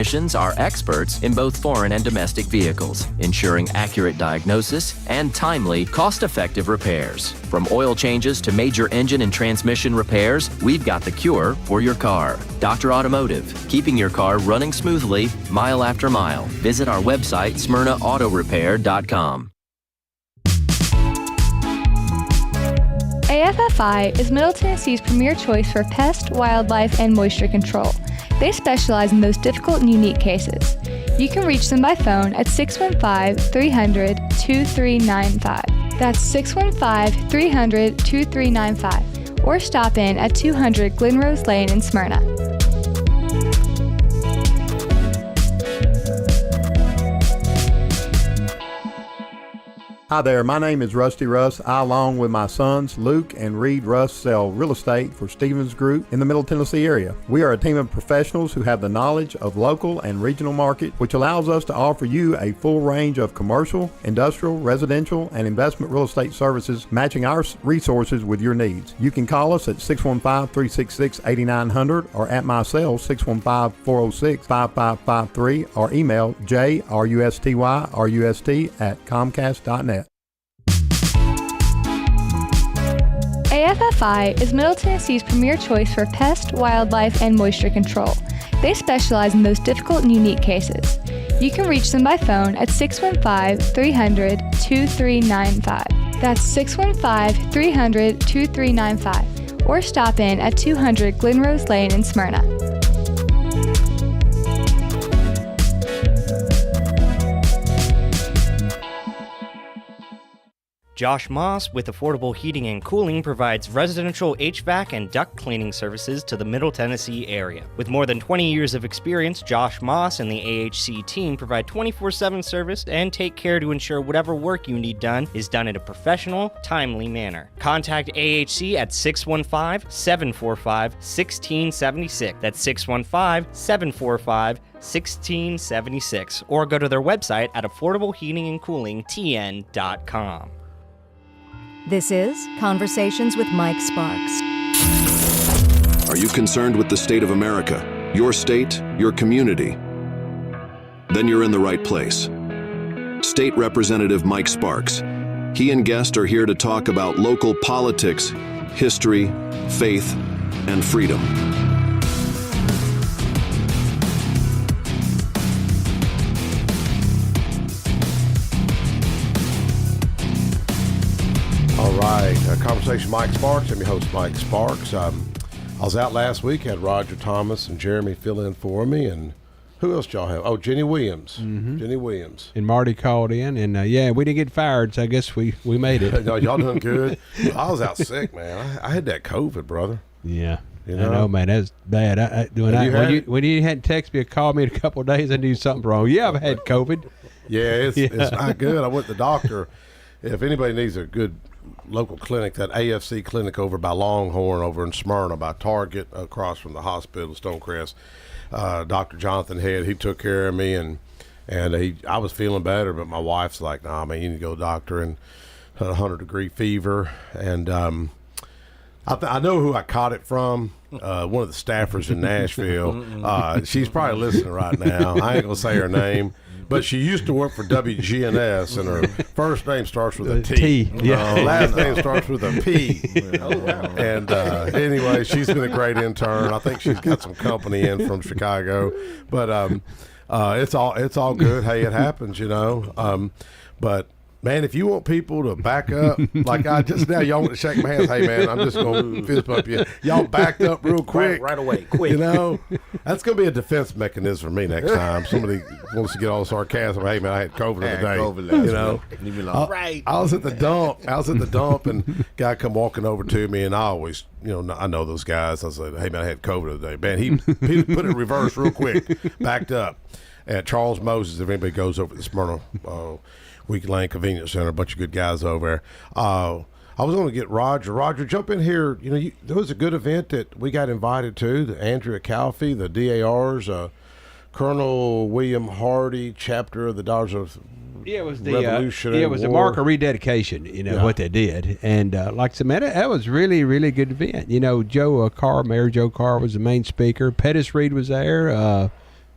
Technicians are experts in both foreign and domestic vehicles, ensuring accurate diagnosis and timely, cost-effective repairs. From oil changes to major engine and transmission repairs, we've got the cure for your car. Dr. Automotive, keeping your car running smoothly, mile after mile. Visit our website, SmyrnaAutoRepair.com. AFFI is Middle Tennessee's premier choice for pest, wildlife, and moisture control. They specialize in those difficult and unique cases. You can reach them by phone at 615-300-2395. That's 615-300-2395. Or stop in at 200 Glenrose Lane in Smyrna. Hi there, my name is Rusty Russ. I, along with my sons, Luke and Reed Russ, sell real estate for Stevens Group in the Middle Tennessee area. We are a team of professionals who have the knowledge of local and regional market, which allows us to offer you a full range of commercial, industrial, residential, and investment real estate services, matching our resources with your needs. You can call us at 615-366-8900 or at my cell 615-406-5553 or email jrustyrust@comcast.net. AFFI is Middle Tennessee's premier choice for pest, wildlife, and moisture control. They specialize in those difficult and unique cases. You can reach them by phone at 615-300-2395. That's 615-300-2395. Or stop in at 200 Glenrose Lane in Smyrna. Josh Moss with Affordable Heating and Cooling provides residential HVAC and duct cleaning services to the Middle Tennessee area. With more than 20 years of experience, Josh Moss and the AHC team provide 24/7 service and take care to ensure whatever work you need done is done in a professional, timely manner. Contact AHC at 615-745-1676. That's 615-745-1676. Or go to their website at affordableheatingandcoolingtn.com. This is Conversations with Mike Sparks. Are you concerned with the state of America, your state, your community? Then you're in the right place. State Representative Mike Sparks. He and guests are here to talk about local politics, history, faith, and freedom. All right, Conversation Mike Sparks. I'm your host, Mike Sparks. I was out last week, had Roger Thomas and Jeremy fill in for me, and who else y'all have? Oh, Jenny Williams. Mm-hmm. Jenny Williams. And Marty called in, and yeah, we didn't get fired, so I guess we made it. No, y'all doing good. I was out sick, man. I had that COVID, brother. Yeah. You know? I know, man. That's bad. When you hadn't texted me or called me in a couple of days, I knew something wrong. Yeah, I've had COVID. Yeah, it's not good. I went to the doctor. If anybody needs a good local clinic, that AFC clinic over by Longhorn over in Smyrna by Target across from the hospital, Stonecrest, Dr. Jonathan Head, he took care of me, and I was feeling better, but my wife's like, nah, man, you need to go to the doctor, and had a 100-degree fever, and I know who I caught it from. One of the staffers in Nashville. She's probably listening right now. I ain't gonna say her name, but she used to work for WGNS, and her first name starts with a T. Yeah. Last name starts with a P. And anyway, she's been a great intern. I think she's got some company in from Chicago, but it's all good. Hey, it happens, you know. But man, if you want people to back up, like I just now, y'all want to shake my hands. Hey, man, I'm just going to fist bump you. Y'all backed up real quick. Right away, quick. You know, that's going to be a defense mechanism for me next time. Somebody wants to get all sarcasm. Hey, man, I had COVID the other day. You know, I was at the dump, and guy come walking over to me, and I always, you know, I know those guys. I said, hey, man, I had COVID the other day. Man, he put it in reverse real quick, backed up. At Charles Moses, if anybody goes over to the Smyrna Week Lane Convenience Center, a bunch of good guys over there. I was going to get Roger. Roger, jump in here. You know, there was a good event that we got invited to, the Andrea Calfee, the DAR's, Colonel William Hardy, chapter of the Daughters of Revolutionary it was War. a mark of rededication, you know, what they did. And like I said, man, that was really, really good event. You know, Mayor Joe Carr was the main speaker. Pettis Reed was there.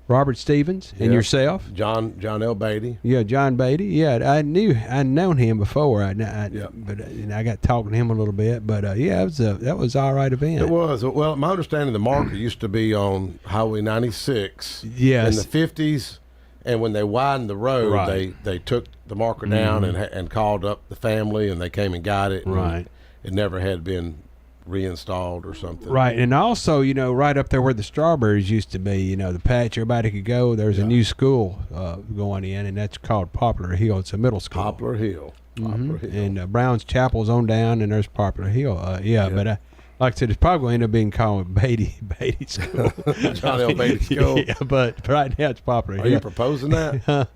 Robert Stevens and yourself. John L. Beatty. Yeah, John Beatty. Yeah, I'd known him before. But I got talking to him a little bit. But that was all right event. It was. Well, my understanding, the marker used to be on Highway 96. Yes. In the 50s, and when they widened the road, they took the marker down and called up the family, and they came and got it. Right. It never had been reinstalled or something. Right, and also, right up there where the strawberries used to be, the patch everybody could go, there's a new school going in, and that's called Poplar Hill. It's a middle school. Poplar Hill. And Brown's Chapel's on down, and there's Poplar Hill. But like I said, it's probably going to end up being called Beatty School. John L. Beatty School. Yeah, but right now it's Poplar Hill. Are you proposing that? No.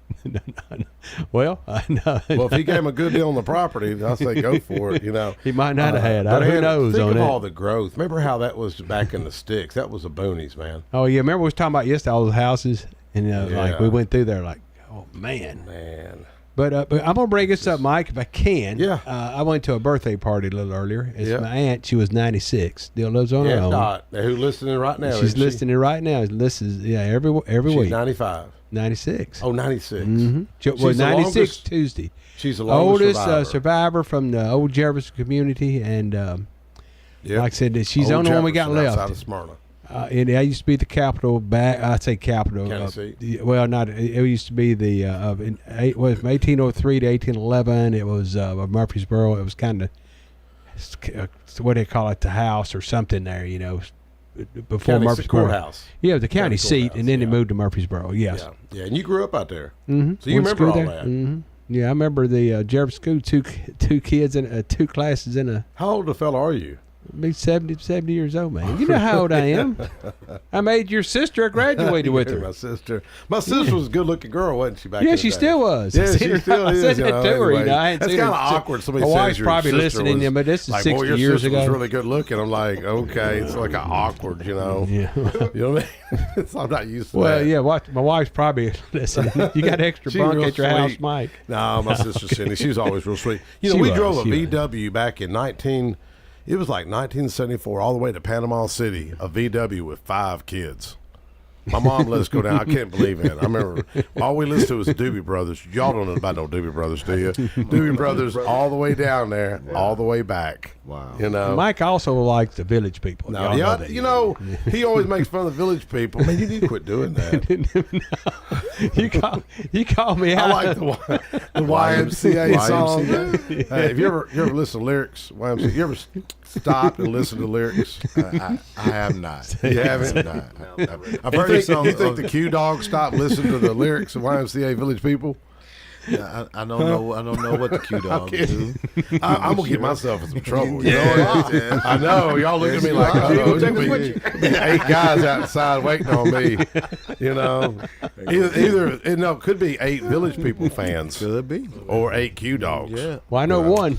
Well, no. Well, if he gave him a good deal on the property, I'll say go for it, He might not have had. Who knows think on of that. all the growth. Remember how that was back in the sticks? That was the boonies, man. Oh, yeah. Remember we was talking about yesterday, all the houses? And like we went through there like, oh, man. But I'm going to bring this up, Mike, if I can. Yeah. I went to a birthday party a little earlier. It's my aunt. She was 96. Still lives on her own. Dot. Who's listening right now? She's listening right now. Listens, every week. She's 95. 96. Oh, 96. Mm-hmm. She's 96 Tuesday. She's the longest survivor from the old Jefferson community. And like I said, she's the only one we got left. Outside of Smyrna. And I used to be the capital I say capital. County seat. Well, not. It used to be the from 1803 to 1811. It was Murfreesboro. It was kind of what do they call it, the house or something there. Before Murfreesboro. Courthouse. Yeah, the county seat, and then they moved to Murfreesboro. Yes. Yeah. And you grew up out there, so you remember all that. Mm-hmm. Yeah, I remember the Jefferson School. Two kids and 2 classes in a. How old a fella are you? Be 70 years old, man. You know how old I am. I made your sister. I graduated with her. My sister was a good-looking girl, wasn't she? Back in the she day? still was. Yeah, she still is. I said that to her. Anyway. I ain't That's seen kind of her. awkward. Somebody My says wife's your probably sister listening, was, but this is like, 60 your years sister ago. was really good-looking. I'm like, okay, it's like awkward, Yeah. You know what I mean? I'm not used to that. Well, yeah. My wife's probably listening. You got extra bunk at your house, Mike? No, my sister Cindy. She was always real sweet. We drove a VW back in 1974 all the way to Panama City, a VW with 5 kids. My mom let us go down. I can't believe it. I remember all we listened to was the Doobie Brothers. Y'all don't know about no Doobie Brothers, do you? Doobie Brothers all the way down there, all the way back. Wow. Mike also likes the Village People. No, he always makes fun of the Village People. Man, you need to quit doing that. No. You call me out. I like the YMCA song. Hey, have you ever listened to lyrics? YMCA? You ever stop and listen to lyrics? I have not. You haven't? I've heard you think the Q Dog stopped listening to the lyrics of YMCA Village People? I don't know. I don't know what the Q Dog do. I'm gonna get myself in some trouble. You know? I know. Y'all look at me like, be 8 guys outside waiting on me. Either it could be 8 Village People fans. Could be. Or 8 Q Dogs. Yeah. Well, I know one.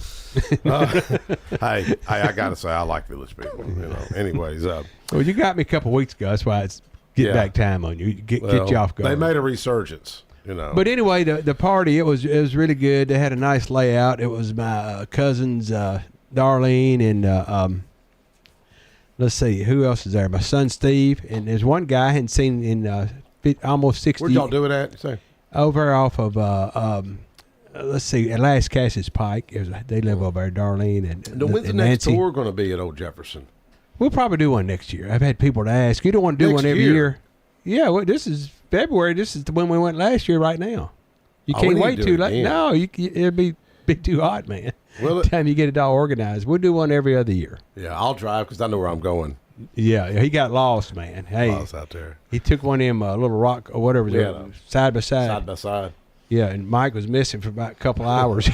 Hey, I gotta say I like Village People. Anyways. Well, you got me a couple weeks ago. That's why it's back time on you. Get you off guard. They made a resurgence. But anyway, the party, it was really good. They had a nice layout. It was my cousins, Darlene, and let's see, who else is there? My son Steve, and there's one guy I hadn't seen in almost 60. Where'd y'all do it at? Say. Over off of let's see, at Last Cassius Pike. They live over there, Darlene and when's the next tour going to be at Old Jefferson? We'll probably do one next year. I've had people to ask. You don't want to do one every year? Yeah. Well, this is February. This is when we went last year. Right now, you can't wait too late. No, it'd be too hot, man. Well, time you get it all organized, we'll do one every other year. Yeah, I'll drive because I know where I'm going. Yeah, he got lost, man. Hey, lost out there. He took one of them little rock or whatever, side by side. Side by side. Yeah, and Mike was missing for about a couple hours.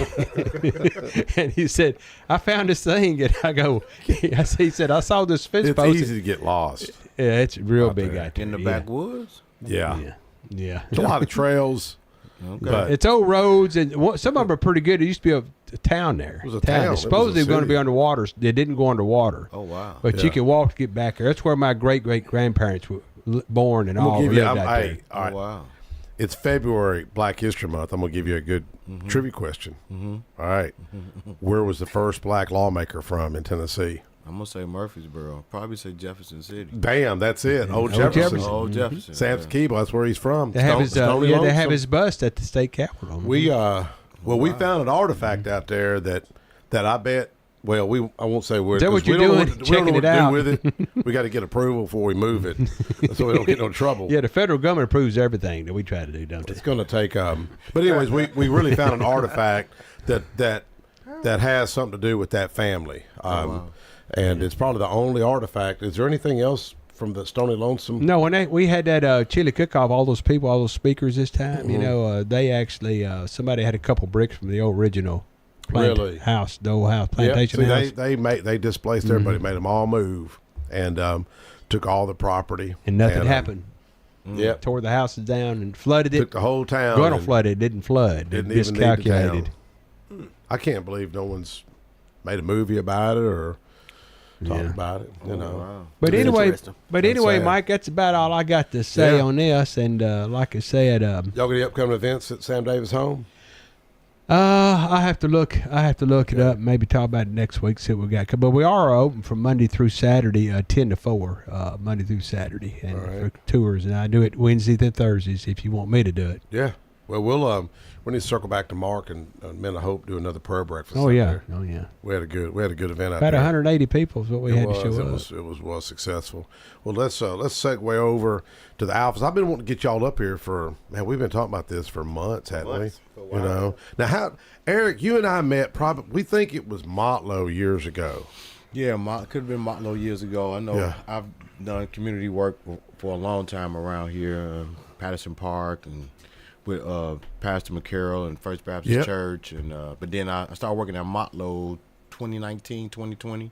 And he said, I found this thing. And I go, he said, I saw this fence post. It's easy to get lost. Yeah, it's real big out there. In the backwoods? Yeah. There's a lot of trails. Okay. But it's old roads, and some of them are pretty good. It used to be a town there. It was a town. Supposedly they were going to be underwater. They didn't go underwater. Oh, wow. But you can walk to get back there. That's where my great-great-grandparents were born and all lived out there. All right. Oh, wow. It's February, Black History Month. I'm going to give you a good trivia question. All right. Where was the first black lawmaker from in Tennessee? I'm gonna say Murfreesboro. Probably say Jefferson City. Damn, that's it. Old Jefferson. Old Jefferson. Sam's Keeble, that's where he's from. They have they have his bust at the state capitol. We we found an artifact out there that I bet. Well, I won't say where. Is that what you're doing? Checking it out. We don't know what to do with it. We got to get approval before we move it, so we don't get no trouble. Yeah, the federal government approves everything that we try to do, don't they? It's going to take. But anyways, we really found an artifact that has something to do with that family. And it's probably the only artifact. Is there anything else from the Stony Lonesome? No, when we had that chili cook-off, all those people, all those speakers this time, they actually, somebody had a couple bricks from the old original house, the old house, plantation house. They displaced everybody, made them all move, and took all the property. And nothing happened. Yep. Tore the houses down and flooded it. Took the whole town. Going to flood it, didn't flood. Didn't it even miscalculated. Need the town. I can't believe no one's made a movie about it or talked about it. Wow. But anyway, Mike, that's about all I got to say on this. And like I said, y'all got any upcoming events at Sam Davis home? I have to look it up. Maybe talk about it next week. See what we got. But we are open from Monday through Saturday, 10 to 4, Monday through Saturday, and for tours. And I do it Wednesdays and Thursdays if you want me to do it. Yeah. Well, we need to circle back to Mark and Men of Hope, do another prayer breakfast. Oh yeah. We had a good event out there. About 180 people is what we had to show up. It was successcal. Well, let's segue over to the Alphas. I've been wanting to get y'all up here we've been talking about this for months, haven't we? Now, Eric, you and I met we think it was Motlow years ago. Yeah, could have been Motlow years ago. I know I've done community work for a long time around here, Patterson Park and with Pastor McCarroll and First Baptist Church, and but then I started working at Motlow 2019, 2020.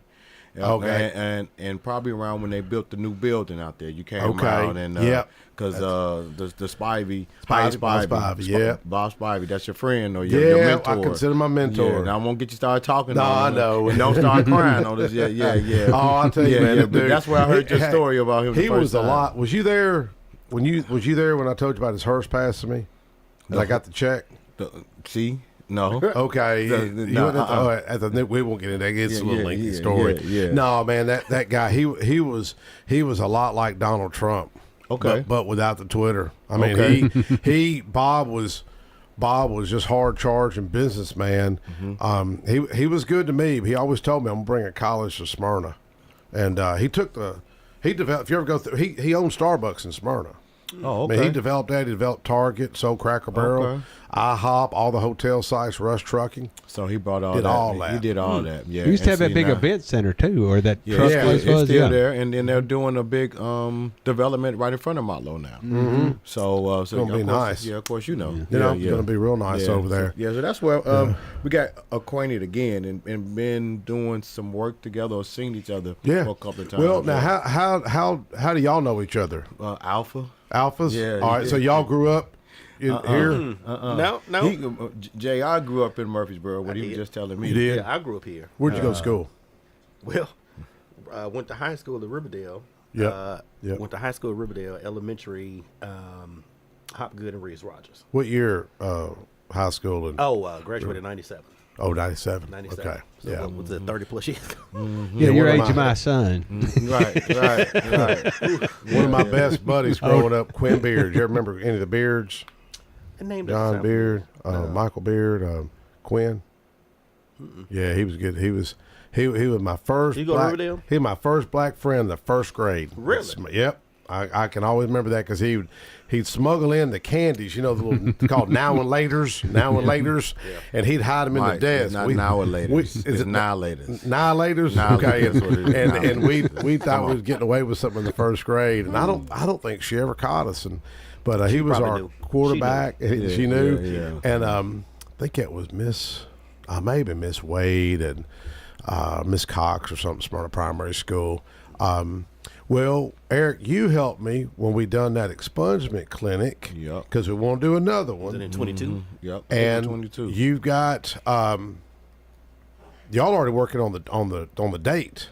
Okay. And probably around when they built the new building out there, you came out and because the Spivey, Bob Spivey, that's your friend or your mentor. I consider my mentor. Yeah, now I won't get you started talking. No, I know. And don't start crying on this. Yeah. Oh, I'll tell you, man. Dude, that's where I heard your story about him. He was a lot. Was you there when I told you about his hearse passing me? And I got the check. See. No. Okay. We won't get into that. It's a little lengthy story. Yeah. No, man, that guy, he was a lot like Donald Trump. Okay. But without the Twitter. I mean, Bob was just hard charging businessman. Mm-hmm. He was good to me. He always told me I'm gonna bring a college to Smyrna, and he developed. If you ever go through, he owned Starbucks in Smyrna. Oh, okay. I mean, he developed that. He developed Target, sold Cracker Barrel, IHOP, all the hotel sites, Rush Trucking. So he brought all that. He did all that. Yeah. He used to have that big event center too, or that truck place was. It's still there, and then they're doing a big development right in front of Motlow now. Mm-hmm. So it's gonna be nice. Yeah, of course you know. It's gonna be real nice over there. So that's where we got acquainted again and been doing some work together or seen each other for a couple of times. Well, now how do y'all know each other? Alphas? Yeah. All right, so y'all grew up here? No. J.R. grew up in Murfreesboro, what he was just telling me. You did? Yeah, I grew up here. Where'd you go to school? Well, went to high school at Riverdale. Went to high school at Riverdale, elementary, Hopgood and Reeves Rogers. What year high school? Graduated in 97. Oh, 97. 97. Okay. So what was it, 30 plus years ago? Mm-hmm. Yeah, your age of my son. Right. One of my best buddies growing up, Quinn Beard. You ever remember any of the Beards? John Beard, Michael Beard, Quinn. Mm-mm. Yeah, he was good. He was my first. You go to Riverdale? He was my first black friend in the first grade. Really? Yep. I can always remember that because he'd smuggle in the candies, the little called now and laters, and he'd hide them in the desk. Not now and laters. It's now laters. Now laters. Okay, and we thought we was getting away with something in the first grade, and I don't think she ever caught us. But he was our quarterback. She knew, and I think it was maybe Miss Wade and Miss Cox or something, Smyrna Primary School. Well, Eric, you helped me when we done that expungement clinic. Yep. Because we want to do another one. In 22. Mm-hmm. Yep. And 22. You've got y'all already working on the date,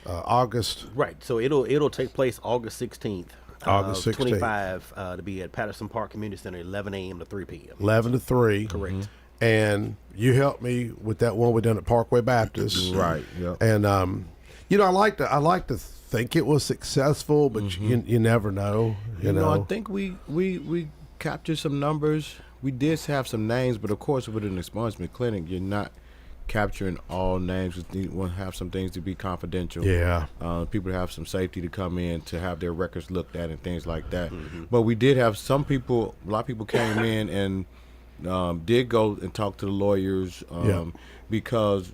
August. Right. So it'll take place August 16th. August 16th. 25 to be at Patterson Park Community Center, 11 a.m. to 3 p.m. 11 to 3. Correct. Mm-hmm. And you helped me with that one we done at Parkway Baptist. Right. Yep. And I like to think it was successful, but you never know. You know, I think we captured some numbers. We did have some names, but of course, with an expungement clinic, you're not capturing all names. You want to have some things to be confidential. Yeah. People to have some safety to come in, to have their records looked at and things like that. But we did have some people, a lot of people came in and did go and talk to the lawyers because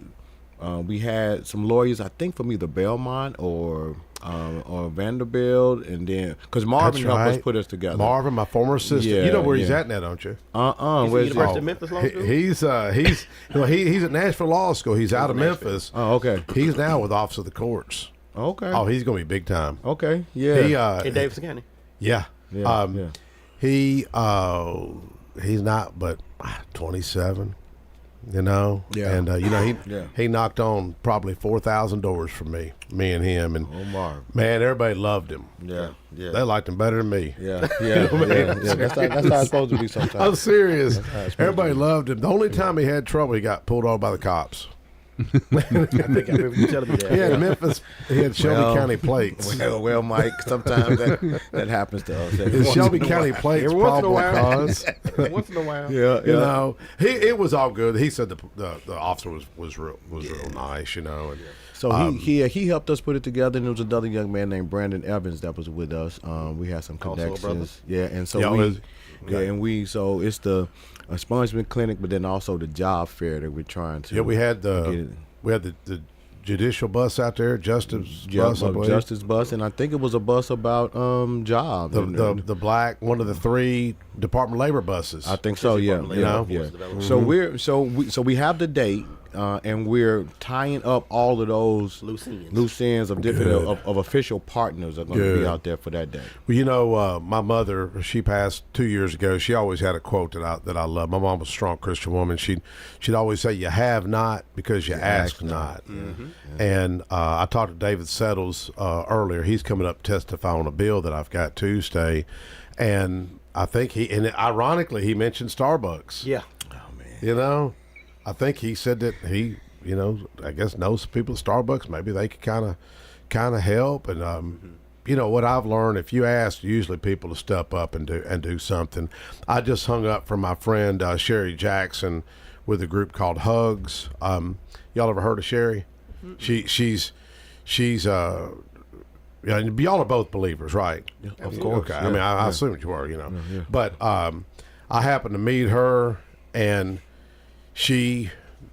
we had some lawyers, I think from either Belmont or Vanderbilt, and then because Marvin helped us put us together. Marvin, my former assistant. You know where he's at now, don't you? Where's University of Memphis Law School? He's at Nashville Law School. He's out of Memphis. Oh, okay. He's now with Office of the Courts. Okay. Oh, he's going to be big time. Okay. Yeah. In Davidson County. Yeah. He's not but 27. You know, and he knocked on probably 4,000 doors for me and him, and man, everybody loved him. Yeah. They liked him better than me. Yeah. That's how it's supposed to be sometimes. I'm serious. Everybody loved him. The only time he had trouble, he got pulled over by the cops. I think I remember you telling me that. He had Memphis. He had Shelby County plates. Well, Mike. Sometimes that happens to us. His Shelby County plates probably cause. Once in a while. Yeah. You know, it was all good. He said the officer was real nice. You know. And, so he helped us put it together, and there was another young man named Brandon Evans that was with us. We had some connections. Yeah, and so so it's the expungement clinic, but then also the job fair that we're trying to. Yeah, we had the judicial bus out there, justice bus, and I think it was a bus about jobs. The black, one of the 3 Department of Labor buses. I think so. Yeah, you know. Yeah. So we have the date. And we're tying up all of those loose ends of different of official partners that are going to be out there for that day. Well, you know, my mother, she passed 2 years ago. She always had a quote that I love. My mom was a strong Christian woman. She'd always say, "You have not because you ask not." And I talked to David Settles earlier. He's coming up to testify on a bill that I've got Tuesday, and I think ironically he mentioned Starbucks. Yeah. Oh man. You know. I think he said that he, I guess knows people at Starbucks. Maybe they could kind of help. And what I've learned, if you ask usually people to step up and do something. I just hung up from my friend Sherry Jackson with a group called Hugs. Y'all ever heard of Sherry? She's y'all are both believers, right? Yeah, of course. Okay. I mean, I assumed you are. But I happened to meet her, and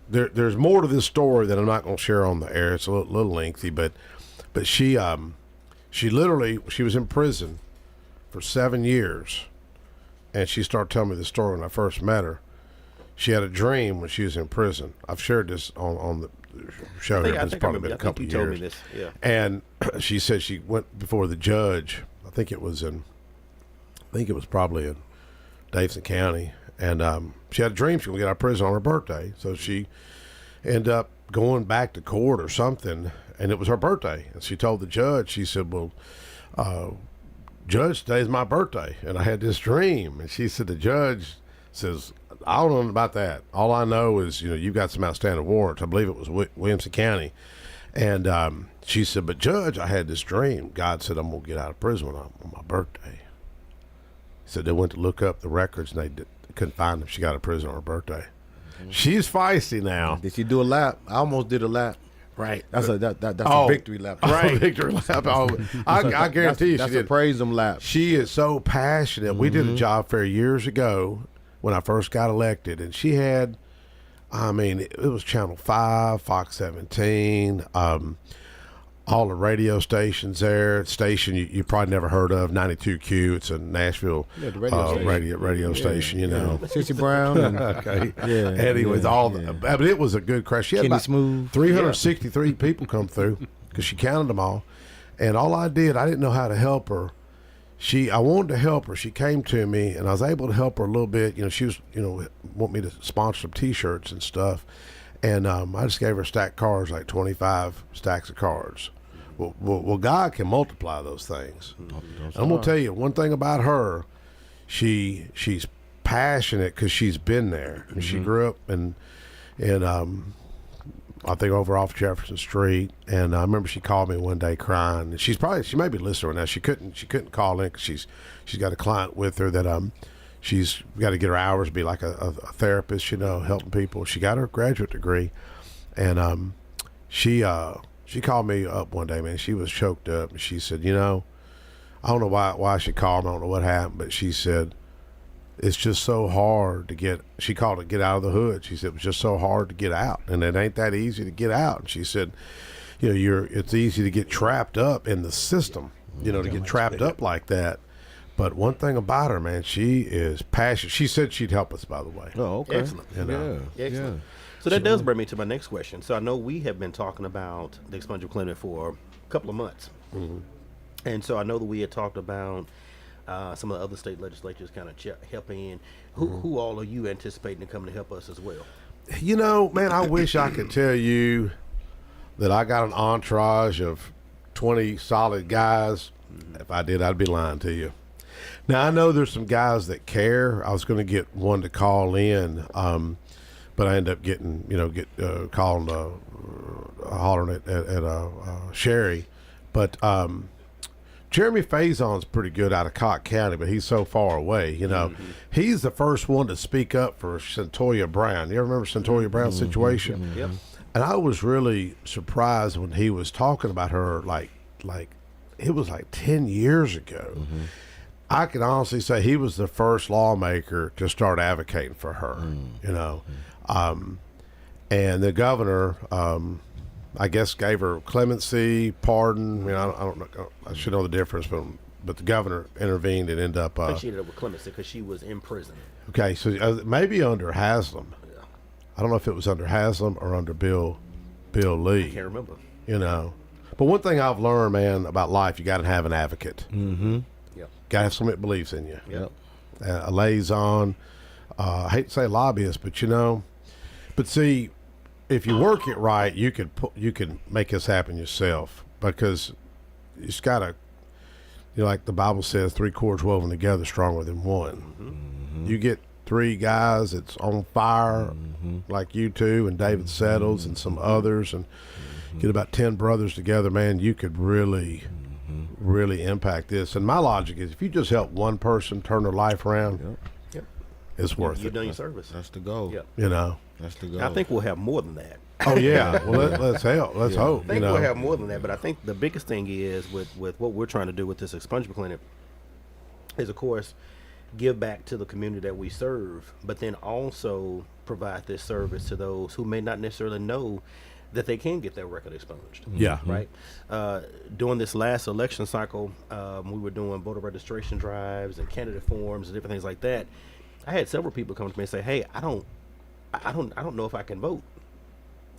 there's more to this story that I'm not going to share on the air. It's a little lengthy, but she was in prison for 7 years, and she started telling me the story when I first met her. She had a dream when she was in prison. I've shared this on the show here. It's probably been a couple of years. Told me this. Yeah. And she said she went before the judge. I think it was probably in Davidson County. And she had a dream she was going to get out of prison on her birthday. So she ended up going back to court or something, and it was her birthday. And she told the judge, she said, "Well, Judge, today's my birthday, and I had this dream." And she said, the judge says, "I don't know about that. All I know is, you've got some outstanding warrants." I believe it was Williamson County. And she said, "But Judge, I had this dream. God said I'm going to get out of prison on my birthday." He said they went to look up the records, and they couldn't find him. She got out of prison on her birthday. She's feisty now. Did she do a lap? I almost did a lap. Right. That's a victory lap. Right. A victory lap. I guarantee you she did. That's a praise them lap. She is so passionate. We did a job fair years ago when I first got elected, and she had, it was Channel 5, Fox 17, all the radio stations there. Station you probably never heard of, 92Q. It's a Nashville radio station, Sissy Brown. Okay. Yeah. Anyways, but it was a good crash. She had about 363 people come through because she counted them all. And all I didn't know how to help her. I wanted to help her. She came to me, and I was able to help her a little bit. She was, want me to sponsor some T-shirts and stuff. And I just gave her a stack of cards, like 25 stacks of cards. Well, God can multiply those things. I'm going to tell you one thing about her. She's passionate because she's been there. And she grew up in I think over off Jefferson Street, and I remember she called me one day crying. And she may be listening right now. She couldn't call in because she's got a client with her that she's got to get her hours, be like a therapist, helping people. She got her graduate degree, and she called me up one day, man. She was choked up, and she said, I don't know why she called me. I don't know what happened, but she said, it's just so hard to get, she called it get out of the hood. She said, it was just so hard to get out, and it ain't that easy to get out. And she said, it's easy to get trapped up in the system, to get trapped up like that. But one thing about her, man, she is passionate. She said she'd help us, by the way. Oh, okay. Excellent. Excellent. Yeah. So that does bring me to my next question. So I know we have been talking about the expungement clinic for a couple of months. Mm-hmm. And so I know that we had talked about some of the other state legislatures kind of helping in. Who all are you anticipating to come to help us as well? Man, I wish I could tell you that I got an entourage of 20 solid guys. If I did, I'd be lying to you. Now, I know there's some guys that care. I was going to get one to call in, but I ended up getting, calling, hollering at Sherry. But Jeremy Faison's pretty good out of Cott County, but he's so far away, He's the first one to speak up for Centoya Brown. You ever remember Centoya Brown's situation? Yep. And I was really surprised when he was talking about her, like it was like 10 years ago. Mm-hmm. I can honestly say he was the first lawmaker to start advocating for her, and the governor, I guess, gave her clemency, pardon. I don't know. I should know the difference, but the governor intervened and ended up. I think she ended up with clemency because she was in prison. Okay, so maybe under Haslam. Yeah. I don't know if it was under Haslam or under Bill Lee. I can't remember. But one thing I've learned, man, about life, you got to have an advocate. Mm-hmm. Yep. Got to have somebody that believes in you. Yep. A liaison. I hate to say lobbyist, but But see, if you work it right, you can make this happen yourself, because you just got to, like the Bible says, 3 cords woven together stronger than one. Mm-hmm. You get 3 guys that's on fire, like you two and David Settles and some others, and get about 10 brothers together, man, you could really impact this. And my logic is, if you just help one person turn their life around, it's worth it. You've done your service. That's the goal. Yep. That's the goal. I think we'll have more than that. Oh yeah. Well, let's help. Let's hope. I think we'll have more than that, but I think the biggest thing is with what we're trying to do with this expungement clinic is, of course, give back to the community that we serve, but then also provide this service to those who may not necessarily know that they can get their record expunged. Yeah. Right. During this last election cycle, we were doing voter registration drives and candidate forms and different things like that. I had several people come to me and say, "Hey, I don't know if I can vote."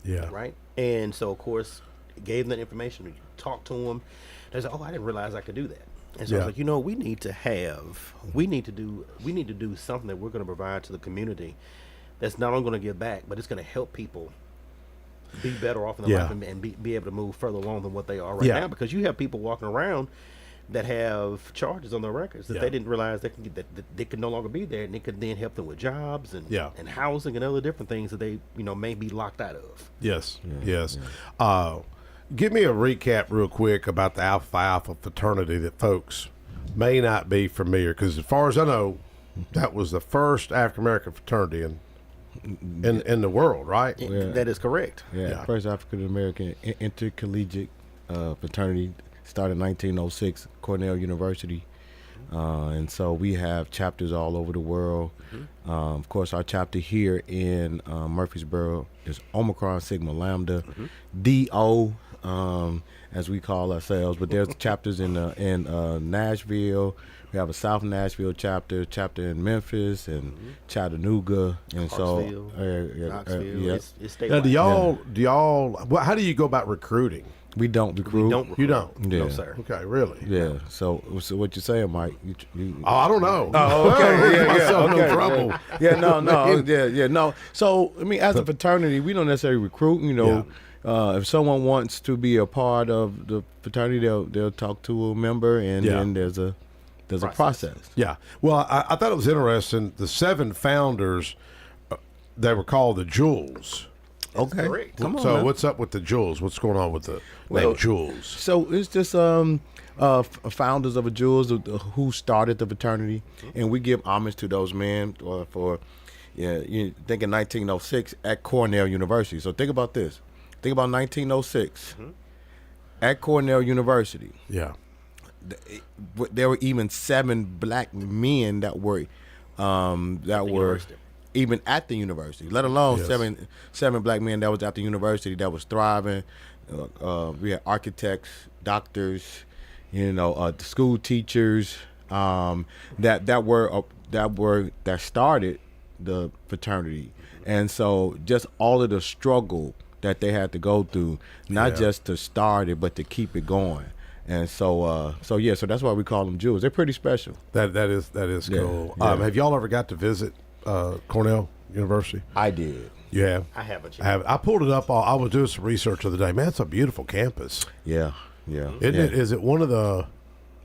Yeah. Right. And so, of course, gave them that information. We talked to them. They said, "Oh, I didn't realize I could do that." And so I was like, we need to do something that we're going to provide to the community that's not only going to give back, but it's going to help people be better off in their life and be able to move further along than what they are right now. Because you have people walking around that have charges on their records that they didn't realize that they could no longer be there, and it could then help them with jobs and housing and other different things that they may be locked out of. Yes. Give me a recap real quick about the Alpha Alpha fraternity that folks may not be familiar, because as far as I know, that was the first African American fraternity in the world, right? That is correct. First African American intercollegiate fraternity started in 1906, Cornell University, and so we have chapters all over the world. Of course, our chapter here in Murfreesboro is Omicron Sigma Lambda, DO, as we call ourselves. But there's chapters in Nashville. We have a South Nashville chapter in Memphis and Chattanooga, and Knoxville. It's statewide. Now, do y'all? How do you go about recruiting? We don't recruit. You don't? Yeah. No, sir. Okay, really? Yeah. So what you saying, Mike? I don't know. Oh, okay. Myself Okay. no trouble. No. So I mean, as a fraternity, we don't necessarily recruit. If someone wants to be a part of the fraternity, they'll talk to a member, and then there's a process. Yeah. Well, I thought it was interesting. The 7 founders, they were called the Jewels. Okay. Correct. Come on. So what's up with the Jewels? What's going on with the name Jewels? So it's just founders of a Jewels who started the fraternity, and we give homage to those men for you think in 1906 at Cornell University. So think about this. Think about 1906 at Cornell University. Yeah. There were even 7 black men that were even at the university, let alone seven black men that was at the university that was thriving. We had architects, doctors, school teachers that started the fraternity, and so just all of the struggle that they had to go through, not just to start it, but to keep it going. And so that's why we call them Jewels. They're pretty special. That is cool. Yeah. Have y'all ever got to visit Cornell University? I did. You have? I haven't. I pulled it up. I was doing some research the other day. Man, it's a beautiful campus. Yeah. Isn't it? Is it one of the?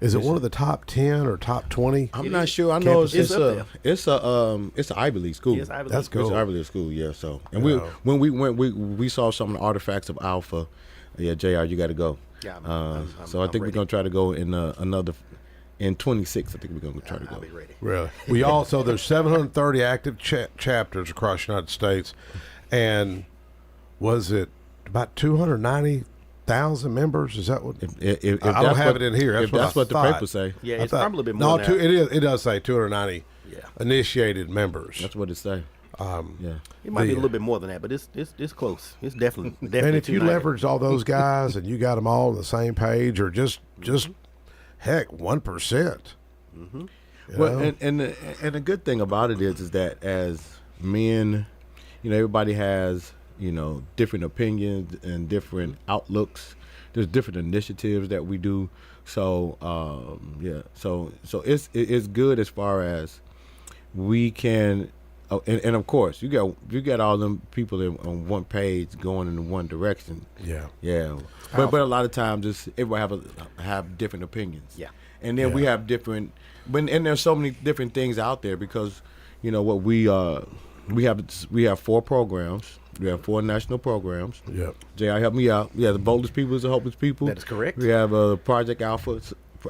Is it one of the top 10 or top 20? I'm not sure. I know it's an Ivy League school. Yes, Ivy League. That's cool. It's an Ivy League school. Yeah. So and when we went, we saw some of the artifacts of Alpha. Yeah, JR, you got to go. Yeah. So I think we're gonna try to go in in 26. I think we're gonna try to go. I'll be ready. Really? We also there's 730 active chapters across the United States, and was it about 290,000 members? Is that what? If I don't have it in here. That's what the papers say. Yeah, it's probably a bit more. No, it does say 290 initiated members. That's what it say. It might be a little bit more than that, but it's close. It's definitely. And if you 290. leverage all those guys and you got them all on the same page, or just heck 1%. Well, and the good thing about it is that as men, everybody has different opinions and different outlooks. There's different initiatives that we do. So so it's good as far as we can. And of course, you got all them people on one page going in one direction. Yeah. But a lot of times, everybody have different opinions. Yeah. And then we have different. And there's so many different things out there because, what we have 4 programs. We have 4 national programs. Yep. JR, help me out. We have the Boldest People is the Hopeless People. That is correct. We have Project Alpha.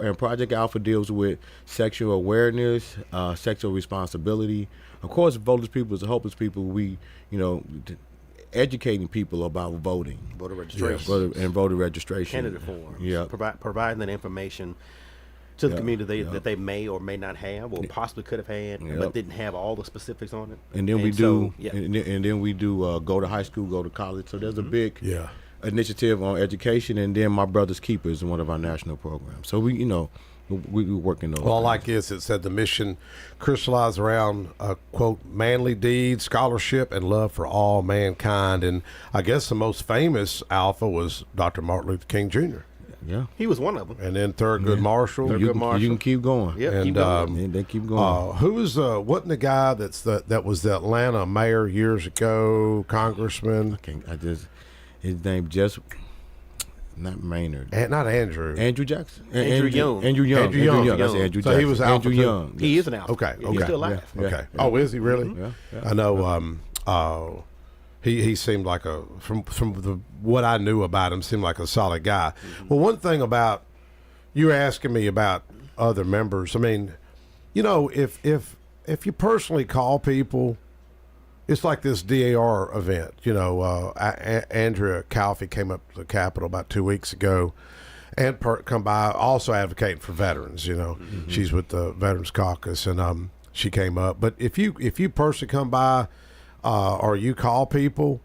And Project Alpha deals with sexual awareness, sexual responsibility. Of course, Boldest People is the Hopeless People. We, educating people about voting. Voter registration. And voter registration. Candidate forms. Yeah. Providing that information to the community that they may or may not have or possibly could have had, but didn't have all the specifics on it. And then we do go to high school, go to college. So there's a big initiative on education, and then My Brother's Keeper is one of our national programs. So we work in those. Well, like this, it said the mission crystallized around quote manly deeds, scholarship, and love for all mankind. And I guess the most famous Alpha was Dr. Martin Luther King Jr. Yeah, he was one of them. And then Thurgood Marshall. You can keep going. Yeah, and keep going. And they keep going. Who was wasn't the guy that was the Atlanta mayor years ago, congressman? His name just not Maynard. Not Andrew. Andrew Jackson. Andrew Young. Andrew Young. That's Andrew Jackson. So he was Alpha Andrew Young. He is an Alpha. Okay. He's still alive. Okay. Oh, is he really? Yeah. I know. He seemed like from what I knew about him, seemed like a solid guy. Well, one thing about you were asking me about other members. I mean, if you personally call people, it's like this DAR event. Andrea Calfee came up to the Capitol about 2 weeks ago, and come by also advocating for veterans. She's with the Veterans Caucus, and she came up. But if you personally come by, or you call people,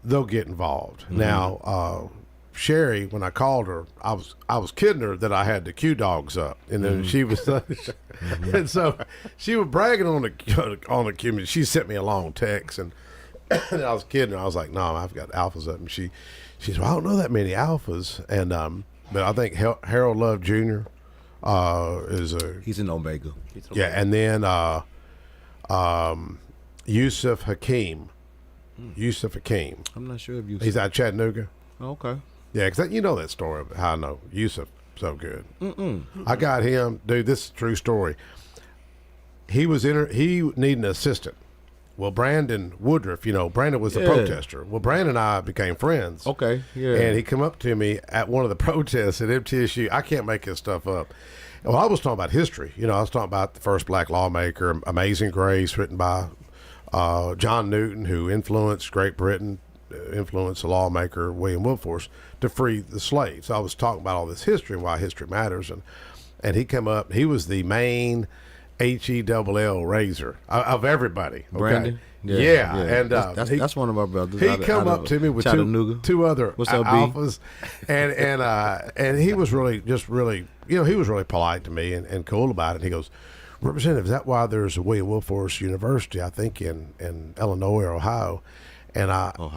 they'll get involved. Now, Sherry, when I called her, I was kidding her that I had the Q dogs up, and then she was, and so she was bragging on the Q. She sent me a long text, and I was kidding her. I was like, "No, I've got alphas up," and she said, "Well, I don't know that many alphas," and but I think Harold Love Jr. He's an Omega. And then Yusuf Hakeem. Yusuf Hakeem. I'm not sure if you. He's out of Chattanooga. Oh, okay. Yeah, because that story of how I know Yusuf so good. I got him, dude. This is a true story. He needed an assistant Well, Brandon Woodruff, Brandon was a protester. Well, Brandon and I became friends. Okay, yeah. And he come up to me at one of the protests at MTSU. I can't make this stuff up. Well, I was talking about history. I was talking about the first black lawmaker, Amazing Grace, written by John Newton, who influenced Great Britain, influenced the lawmaker William Wilberforce to free the slaves. I was talking about all this history and why history matters. And he come up. He was the main HELL raiser of everybody. Okay? Brandon? Yeah. And that's one of our brothers. He come up to me with two other alphas, and he was really he was really polite to me and cool about it. And he goes, Representative, is that why there's a William Wilberforce University, I think in Illinois or Ohio? And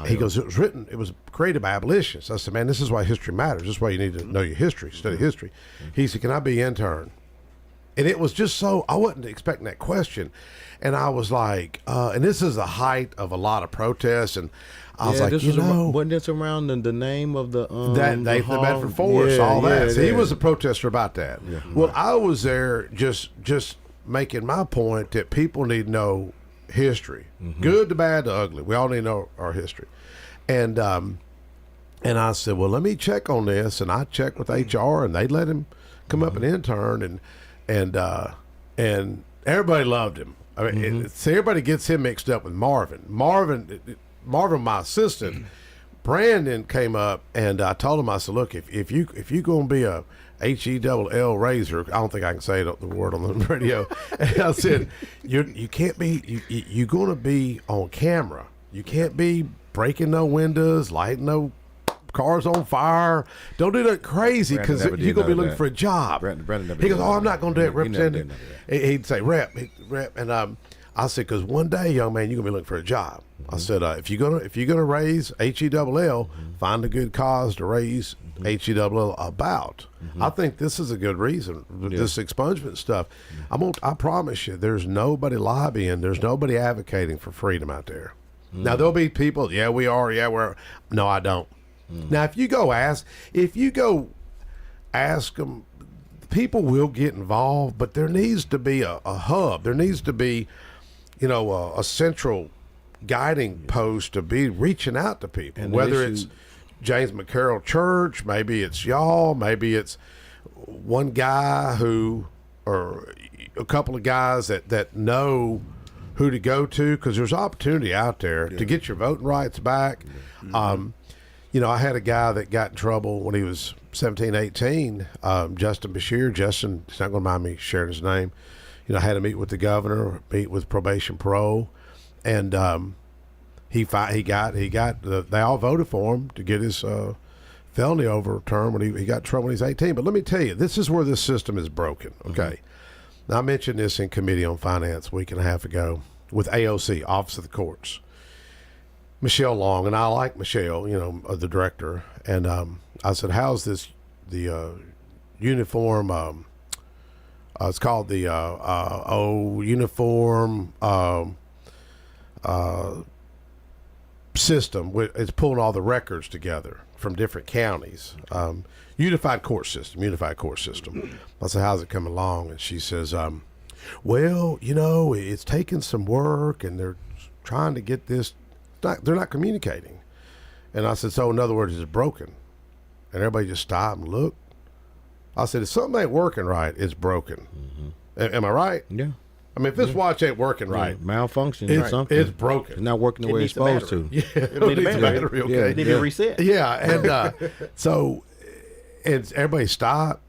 he goes, it was created by abolitionists. I said, man, this is why history matters. This is why you need to know your history, study history. He said, can I be intern? And it was just so, I wasn't expecting that question. And I was like, and this is the height of a lot of protests. And I was like, wasn't this around the name of the Bedford Force, all that. So he was a protester about that. Yeah. Well, I was there just making my point that people need to know history, good, the bad, the ugly. We all need to know our history. And I said, well, let me check on this. And I checked with HR, and they let him come up and intern, and everybody loved him. I mean, so everybody gets him mixed up with Marvin. Marvin, my assistant, Brandon came up, and I told him, I said, look, if you're going to be a HELL raiser, I don't think I can say the word on the radio. And I said, you can't be, you're going to be on camera. You can't be breaking no windows, lighting no cars on fire. Don't do that crazy, because you're going to be looking for a job. He goes, I'm not going to do it, Representative. He'd say, Rep. And I said, because one day, young man, you're going to be looking for a job. I said, if you're gonna raise HELL, find a good cause to raise HELL about. I think this is a good reason. This expungement stuff. I promise you, there's nobody lobbying. There's nobody advocating for freedom out there. Now there'll be people. Yeah, we are. Yeah, we're. No, I don't. Now, if you go ask them, people will get involved. But there needs to be a hub. There needs to be, a central guiding post to be reaching out to people, and whether it's James McCarroll Church, maybe it's y'all, maybe it's one guy or a couple of guys that know who to go to, because there's opportunity out there to get your voting rights back. I had a guy that got in trouble when he was 17, 18, Justin Bashir. Justin, he's not going to mind me sharing his name. I had to meet with the governor, meet with probation parole. And they all voted for him to get his felony overturned when he got in trouble when he was 18. But let me tell you, this is where this system is broken. Okay, now I mentioned this in Committee on Finance a week and a half ago with AOC, Office of the Courts. Michelle Long, and I like Michelle, the director. And I said, how's the uniform? It's called the uniform. System. It's pulling all the records together from different counties. Unified court system. I said, how's it coming along? And she says, well, it's taking some work, and they're trying to get this. They're not communicating. And I said, so in other words, it's broken. And everybody just stopped and looked. I said, if something ain't working right, it's broken. Am I right? Yeah. I mean, if this watch ain't working right, malfunction, it's broken. It's not working the way it's supposed to. Yeah, it needs a battery. Okay, it needs to reset. Yeah, and so everybody stopped,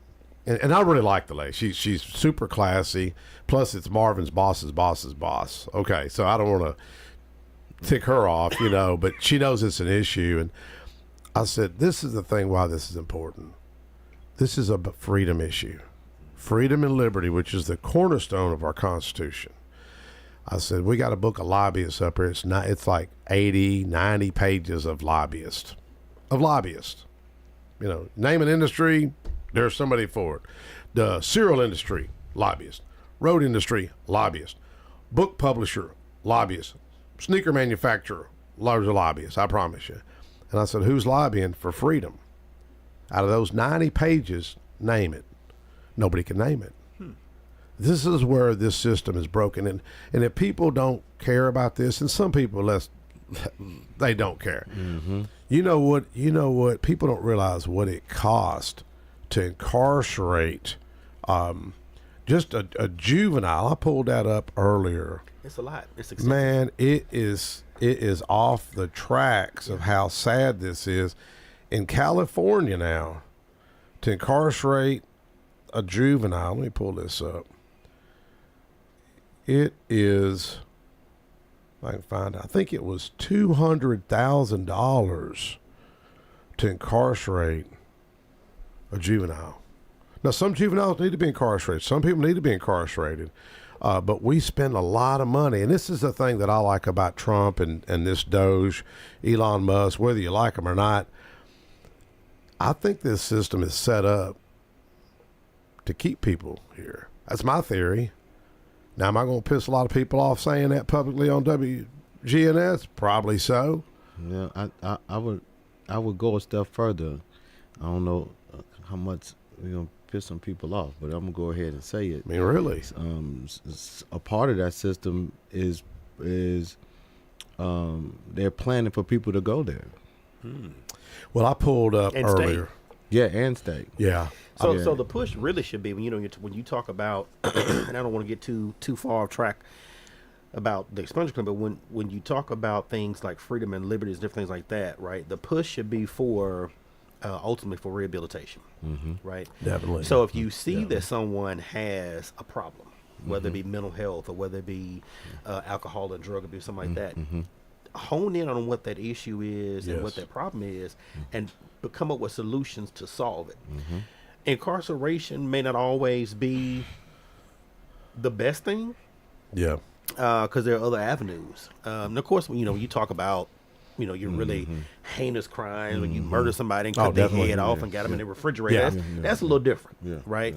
and I really like the lady. She's super classy. Plus, it's Marvin's boss's boss. Okay, so I don't want to tick her off, but she knows it's an issue. And I said, this is the thing why this is important. This is a freedom issue. Freedom and liberty, which is the cornerstone of our Constitution. I said, we got a book of lobbyists up here. It's like 80, 90 pages of lobbyists. Name an industry, there's somebody for it. The cereal industry, lobbyist. Road industry, lobbyist. Book publisher, lobbyist. Sneaker manufacturer, large lobbyist, I promise you. And I said, who's lobbying for freedom? Out of those 90 pages, name it. Nobody can name it. This is where this system is broken, and if people don't care about this, and some people they don't care. Mm-hmm. You know what? People don't realize what it cost to incarcerate just a juvenile. I pulled that up earlier. It's a lot. It's expensive. Man, it is off the tracks of how sad this is. In California now, to incarcerate a juvenile, let me pull this up. It is, if I can find it, I think it was $200,000 to incarcerate a juvenile. Now, some juveniles need to be incarcerated. Some people need to be incarcerated. But we spend a lot of money. And this is the thing that I like about Trump and this Doge, Elon Musk, whether you like him or not. I think this system is set up to keep people here. That's my theory. Now, am I going to piss a lot of people off saying that publicly on WGNS? Probably so. Yeah, I would go a step further. I don't know how much we're going to piss some people off, but I'm going to go ahead and say it. I mean, really? A part of that system is they're planning for people to go there. Well, I pulled up And earlier. state. Yeah, and state. Yeah. So the push really should be when you talk about, and I don't want to get too far off track about the expungement clinic, but when you talk about things like freedom and liberties, different things like that, right? The push should be for ultimately for rehabilitation, right? Definitely. So if you see that someone has a problem, whether it be mental health or whether it be alcohol and drug abuse, something like that, hone in on what that issue is and what that problem is, and come up with solutions to solve it. Incarceration may not always be the best thing. Yeah. Because there are other avenues. And of course, when you talk about, your really heinous crimes, when you murder somebody and cut their head off and got them in the refrigerator, that's a little different, right?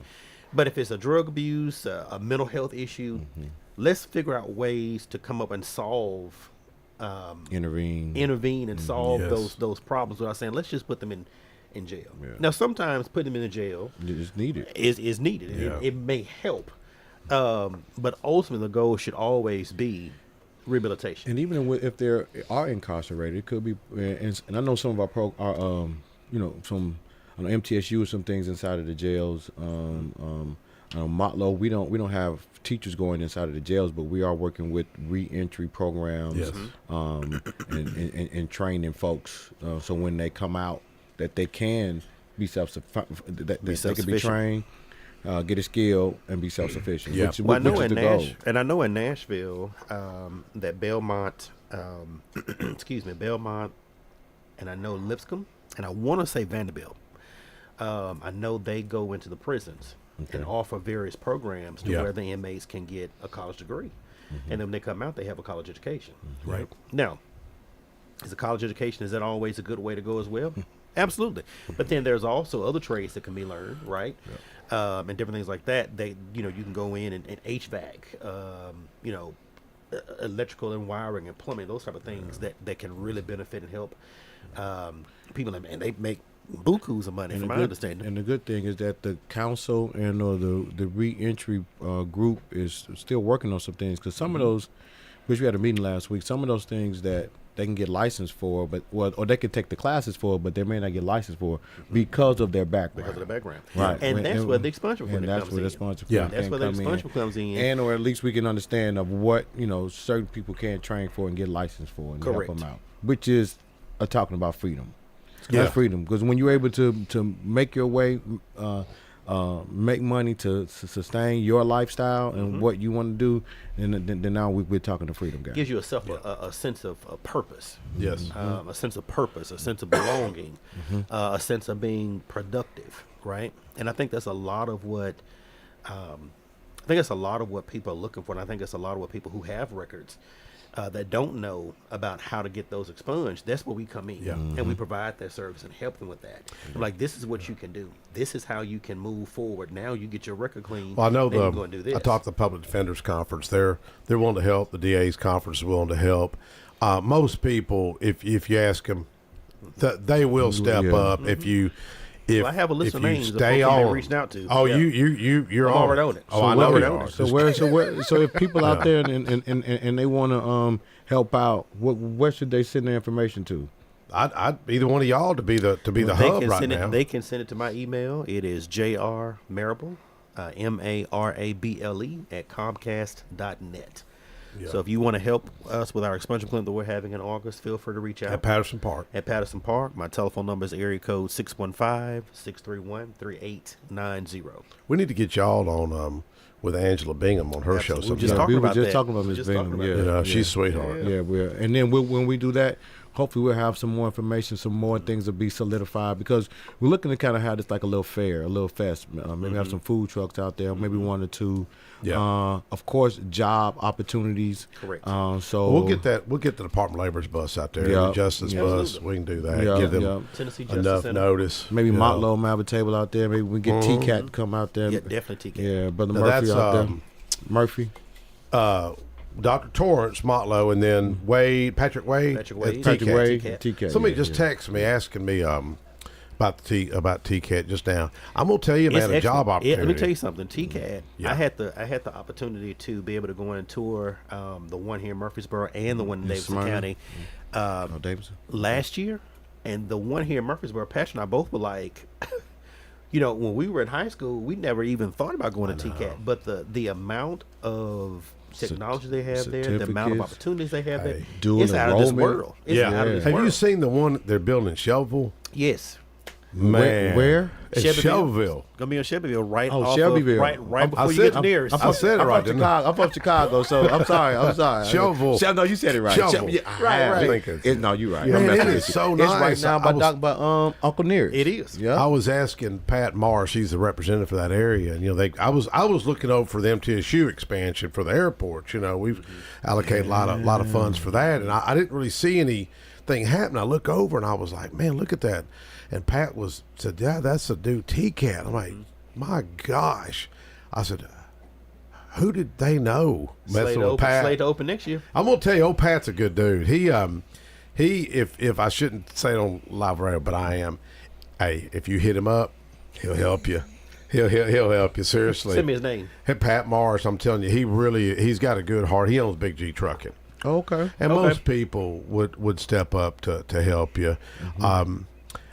But if it's a drug abuse, a mental health issue, let's figure out ways to come up and solve, intervene and solve those problems without saying, let's just put them in jail. Now, sometimes putting them in a jail is needed. Is needed. It may help. But ultimately, the goal should always be rehabilitation. And even if they are incarcerated, it could be. And I know some of our some MTSU or some things inside of the jails. Motlow, we don't have teachers going inside of the jails, but we are working with reentry programs and training folks. So when they come out, that they can be self-sufficient, that they can be trained. Get a skill and be self-sufficient. Yeah. I know in Nashville that Belmont, Belmont, and I know Lipscomb, and I want to say Vanderbilt. I know they go into the prisons and offer various programs to where the inmates can get a college degree, and then when they come out, they have a college education. Right now, is a college education, is that always a good way to go as well? Absolutely. But then there's also other trades that can be learned, right? And different things like that. You can go in and HVAC, electrical and wiring and plumbing, those type of things that can really benefit and help people. And they make bukus of money, from my understanding. And the good thing is that the council and the reentry group is still working on some things, because some of those, which we had a meeting last week, some of those things that they can get licensed for, or they can take the classes for, but they may not get licensed for because of their background. Right. And that's where the expungement clinic comes in. That's where the expungement comes in. And or at least we can understand of what certain people can train for and get licensed for and help them out, which is talking about freedom. That's freedom, because when you're able to make your way, make money to sustain your lifestyle and what you want to do, then now we're talking to freedom, guys. Gives you a sense of purpose. Yes. A sense of purpose, a sense of belonging, a sense of being productive, right? And I think that's a lot of what people are looking for, and I think that's a lot of what people who have records that don't know about how to get those expunged, that's where we come in. And we provide that service and help them with that. I'm like, this is what you can do. This is how you can move forward. Now you get your record clean. Well, I know go and do this. I talked to the Public Defenders Conference. They're willing to help. The DA's conference is willing to help. Most people, if you ask them, they will step up. I have a list of names of folks stay I've on, reached out to. Oh, yeah. you're I'm on. already on it. Oh, I know you are. So if people out there and they want to help out, where should they send their information to? I'd either one of y'all to be the hub right now. They can send it to my email. It is jrmarable, MARABLE at Comcast.net. Yeah. So if you want to help us with our expunge clinic that we're having in August, feel free to reach out. At Patterson Park. My telephone number is area code 615-631-3890. We need to get y'all on with Angela Bingham on her show. We were just talking about Miss Bingham. She's a sweetheart. Yeah, and then when we do that, hopefully we'll have some more information, some more things will be solidified, because we're looking to kind of have this like a little fair, a little fest. Maybe have some food trucks out there, maybe one or two. Yeah. Of course, job opportunities. Correct. So we'll get the Department of Labor's bus out there, the Justice bus. We can do that. Give them Tennessee enough Justice notice. Maybe Motlow might have a table out there. Maybe we get TCAT to come out there. Yeah, definitely TCAT. Yeah, Brother Murphy out there. Murphy. Dr. Torrance Motlow, and then Patrick Wade, TCAT. Somebody just texted me asking me about TCAT just now. I'm gonna tell you, man, a job opportunity. Let me tell you something. TCAT. I had the opportunity to be able to go in and tour the one here in Murfreesboro and the one in Davidson County last year, and the one here in Murfreesboro. Patrick and I both were like, when we were in high school, we never even thought about going to TCAT, but the amount of technology they have there, the amount of opportunities they have there, it's out of this world. Have you seen the one they're building in Shelbyville? Yes. Man, where? Shelbyville. Gonna be in Shelbyville, right? Shelbyville. Right before you get to nearest. I said it right. I'm from Chicago, so I'm sorry. Shelbyville. No, you said it right. Shelbyville. Right. No, you're right. Man, it is so nice. It's right now by Uncle Nearest. It is. Yeah. I was asking Pat Marr, she's the representative for that area, and I was looking over for the MTSU expansion for the airport. We've allocated a lot of funds for that, and I didn't really see anything happen. I look over and I was like, man, look at that. And Pat said, yeah, that's a new TCAT. I'm like, my gosh. I said, who did they know messing with Pat? Slate to open next year. I'm gonna tell you, old Pat's a good dude. He if I shouldn't say it on live radio, but I am. Hey, if you hit him up, he'll help you. He'll help you, seriously. Send me his name. Hey, Pat Morris, I'm telling you, he's got a good heart. He owns Big G Trucking. Okay. And most people would step up to help you. Mm-hmm.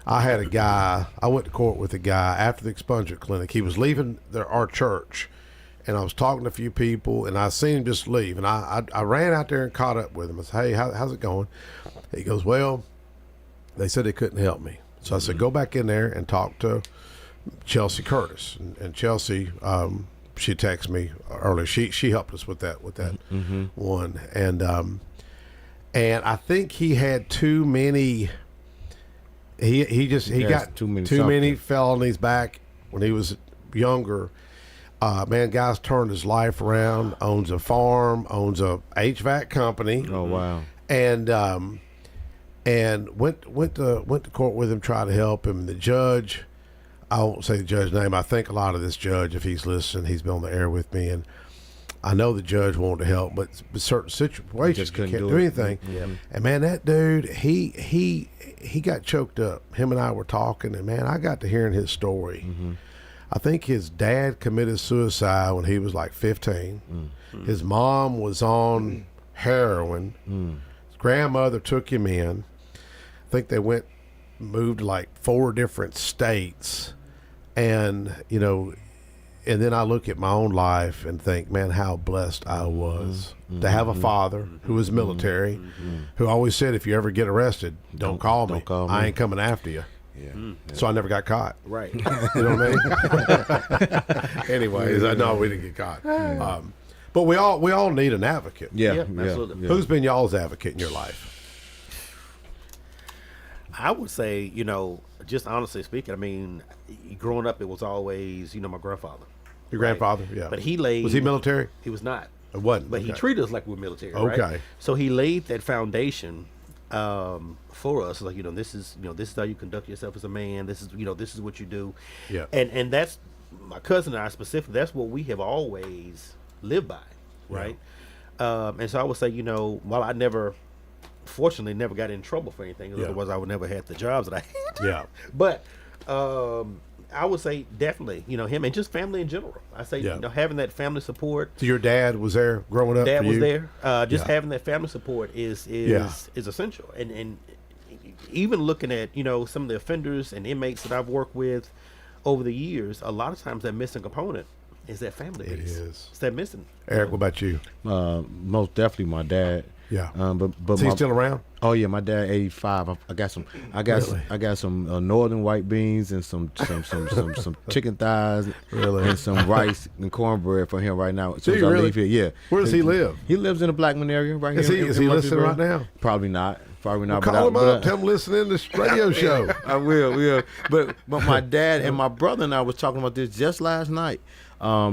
I had a guy, I went to court with a guy after the expungement clinic. He was leaving our church, and I was talking to a few people, and I seen him just leave. And I ran out there and caught up with him. I said, hey, how's it going? He goes, well, they said they couldn't help me. So I said, go back in there and talk to Chelsea Curtis. And Chelsea, she texted me earlier. She helped us with that one. And I think he had too many. He got too many felonies back when he was younger. Guy's turned his life around. Owns a farm. Owns a HVAC company. Oh wow! And went to court with him, tried to help him. The judge, I won't say the judge's name. I think a lot of this judge, if he's listening, he's been on the air with me, and I know the judge wanted to help, but certain situations you can't do anything. Yeah. And man, that dude, he got choked up. Him and I were talking, and man, I got to hearing his story. Mm-hmm. I think his dad committed suicide when he was like 15. Mm-hmm. His mom was on heroin. His grandmother took him in. I think they moved to like 4 different states, and and then I look at my own life and think, man, how blessed I was to have a father who was military, who always said, if you ever get arrested, don't call me. I ain't coming after you. Yeah. So I never got caught. Right. You know what I mean? Anyways, I know we didn't get caught. But we all need an advocate. Yeah, absolutely. Who's been y'all's advocate in your life? I would say, just honestly speaking, I mean, growing up, it was always, my grandfather. Your grandfather, yeah. But he laid. Was he military? He was not. It wasn't. But he treated us like we were military. Okay. Right? So he laid that foundation for us. Like, this is how you conduct yourself as a man. This is what you do. Yeah. And that's my cousin and I specifically. That's what we have always lived by, right? Yeah. And so I would say, while I fortunately never got in trouble for anything. Yeah. Otherwise, I would never had the jobs that I had. Yeah. But I would say definitely, him and just family in general. I say, having that family support. So your dad was there growing up? Dad was there. Just having that family support is essential. And even looking at, some of the offenders and inmates that I've worked with over the years, a lot of times that missing component is that family piece. It is. It's that missing. Eric, what about you? Most definitely my dad. Yeah. But is he still around? Oh yeah, my dad 85. I got some northern white beans and some chicken thighs, and some rice and cornbread for him right now. So I leave here. Yeah. Where does he live? He lives in the Blackman area right here. Is he listening right now? Probably not. Well, call him up. Tell him listen in this radio show. I will. But my dad and my brother and I was talking about this just last night.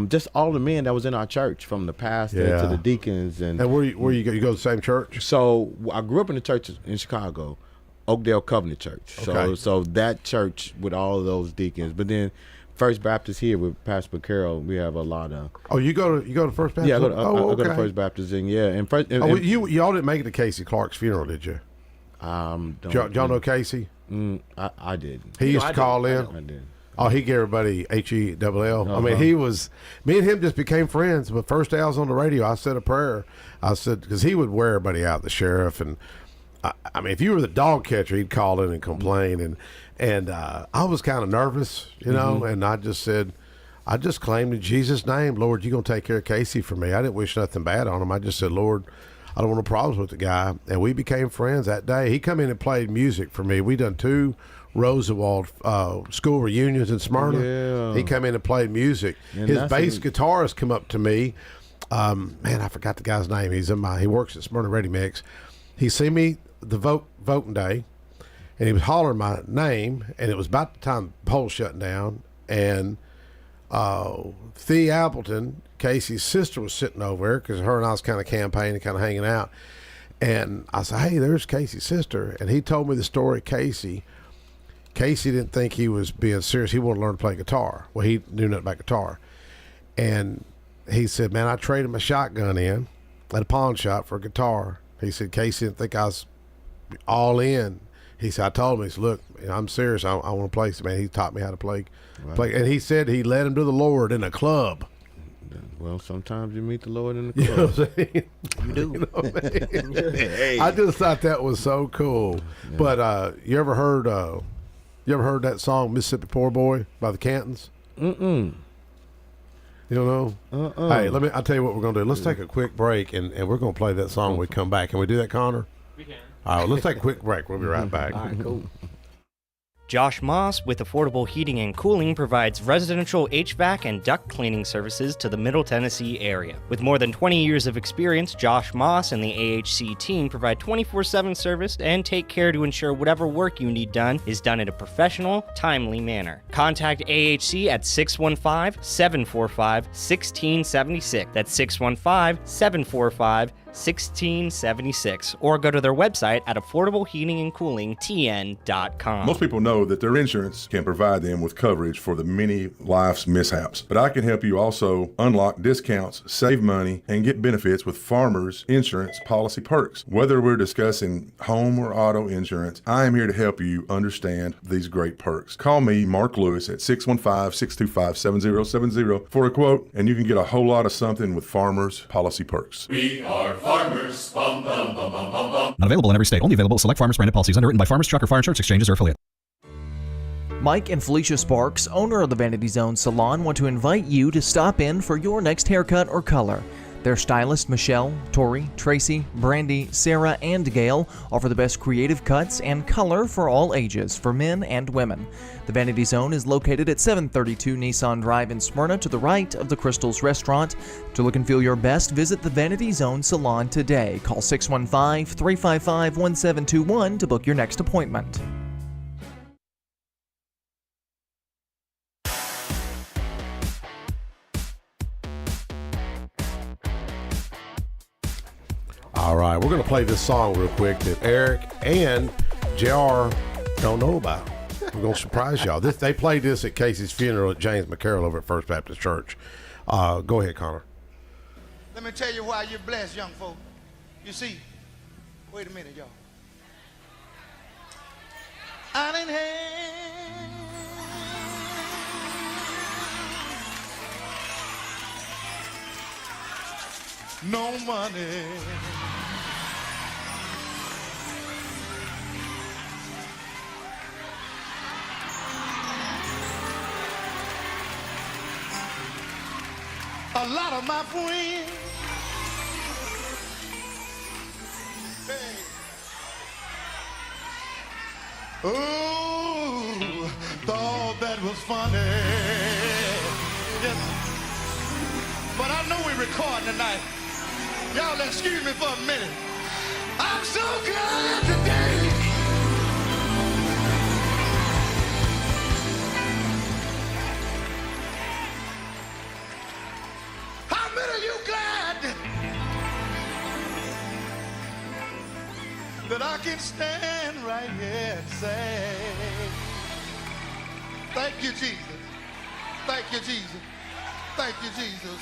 Just all the men that was in our church, from the pastor to the deacons, and where you go? You go to the same church? So I grew up in the church in Chicago, Oakdale Covenant Church. Okay. So that church with all of those deacons, but then First Baptist here with Pastor Carroll, we have a lot of. Oh, you go to First Baptist? Yeah, I go to First Baptist, and y'all didn't make it to Casey Clark's funeral, did you? Y'all know Casey? I did. He used to call in. I did. Oh, he gave everybody HELL. I mean, me and him just became friends. But first day I was on the radio, I said a prayer. I said, because he would wear everybody out, the sheriff. And I mean, if you were the dog catcher, he'd call in and complain. And I was kind of nervous, and I just said, I just claimed in Jesus' name, Lord, you're going to take care of Casey for me. I didn't wish nothing bad on him. I just said, Lord, I don't want no problems with the guy. And we became friends that day. He come in and played music for me. We done 2 Roosevelt school reunions in Smyrna. Yeah. He come in and played music. And his bass guitarist come up to me. Man, I forgot the guy's name. He works at Smyrna Ready Mix. He see me the voting day, and he was hollering my name, and it was about the time the polls shutting down, and Thea Appleton, Casey's sister, was sitting over there because her and I was kind of campaigning, kind of hanging out. And I said, hey, there's Casey's sister. And he told me the story of Casey. Casey didn't think he was being serious. He wanted to learn to play guitar. Well, he knew nothing about guitar. And he said, man, I traded my shotgun in at a pawn shop for a guitar. He said, Casey didn't think I was all in. He said, I told him, he said, look, I'm serious. I want to play. Man, he taught me how to play. And he said he led him to the Lord in a club. Well, sometimes you meet the Lord in the club. You know what I'm saying? You do. You know what I mean? Hey. I just thought that was so cool. Yeah. But you ever heard that song Mississippi Poor Boy by the Cantons? Mm-mm. You don't know? Hey, I'll tell you what we're going to do. Let's take a quick break, and we're going to play that song when we come back. Can we do that, Connor? We can. All right, let's take a quick break. We'll be right back. All right, cool. Josh Moss with Affordable Heating and Cooling provides residential HVAC and duct cleaning services to the Middle Tennessee area. With more than 20 years of experience, Josh Moss and the AHC team provide 24/7 service and take care to ensure whatever work you need done is done in a professional, timely manner. Contact AHC at 615-745-1676. That's 615-745-1676, or go to their website at affordableheatingandcoolingtn.com. Most people know that their insurance can provide them with coverage for the many life's mishaps, but I can help you also unlock discounts, save money, and get benefits with Farmers Insurance policy perks. Whether we're discussing home or auto insurance, I am here to help you understand these great perks. Call me, Mark Lewis, at 615-625-7070 for a quote, and you can get a whole lot of something with Farmers policy perks. We are farmers. Bum, bum, bum, bum, bum, bum. Not available in every state. Only available select Farmers branded policies underwritten by Farmers Truck or Fire Insurance Exchanges or affiliate. Mike and Felicia Sparks, owner of the Vanity Zone Salon, want to invite you to stop in for your next haircut or color. Their stylists Michelle, Tori, Tracy, Brandy, Sarah, and Gail offer the best creative cuts and color for all ages, for men and women. The Vanity Zone is located at 732 Nissan Drive in Smyrna, to the right of the Crystals Restaurant. To look and feel your best, visit the Vanity Zone Salon today. Call 615-355-1721 to book your next appointment. All right, we're going to play this song real quick that Eric and JR don't know about. We're going to surprise y'all. They played this at Casey's funeral at James McCarroll over at First Baptist Church. Go ahead, Connor. Let me tell you why you're blessed, young folk. You see, wait a minute, y'all. I didn't have no money. A lot of my friends, hey, oh, thought that was funny. Yes. But I know we're recording tonight. Y'all excuse me for a minute. I'm so glad today. How many of you glad that I can stand right here and say, thank you, Jesus. Thank you, Jesus. Thank you, Jesus.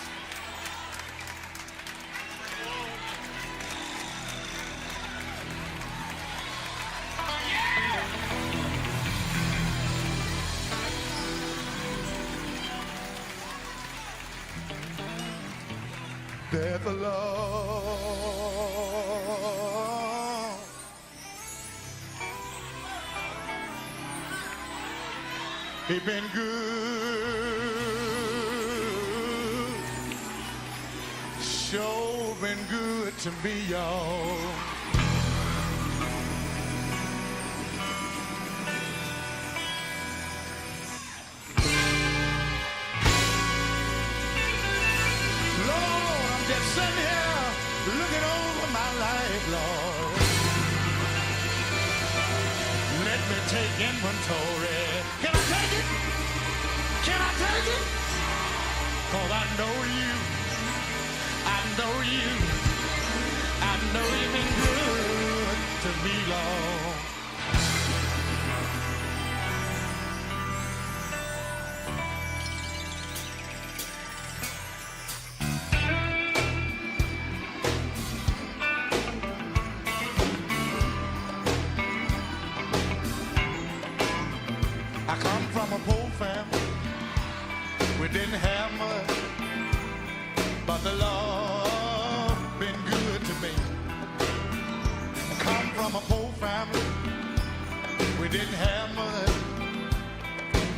There's a love he been good, sure been good to me, y'all. Sitting here looking over my life, Lord. Let me take inventory. Can I take it? Can I take it? 'Cause I know you. I know you. I know you've been good to me, Lord. I come from a poor family. We didn't have much, but the Lord been good to me. I come from a poor family. We didn't have much,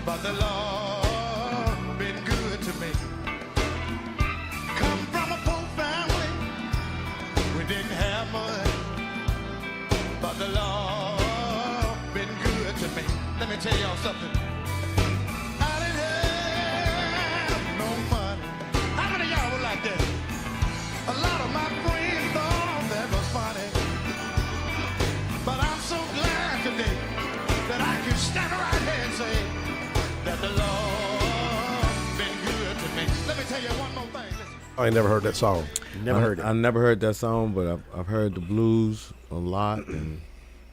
but the Lord been good to me. Come from a poor family. We didn't have much, but the Lord been good to me. Let me tell y'all something. I didn't have no money. How many of y'all were like that? A lot of my friends thought that was funny. But I'm so glad today that I can stand right here and say that the Lord been good to me. Let me tell you one more thing. Listen. I ain't never heard that song. Never heard it. I never heard that song, but I've heard the blues a lot, and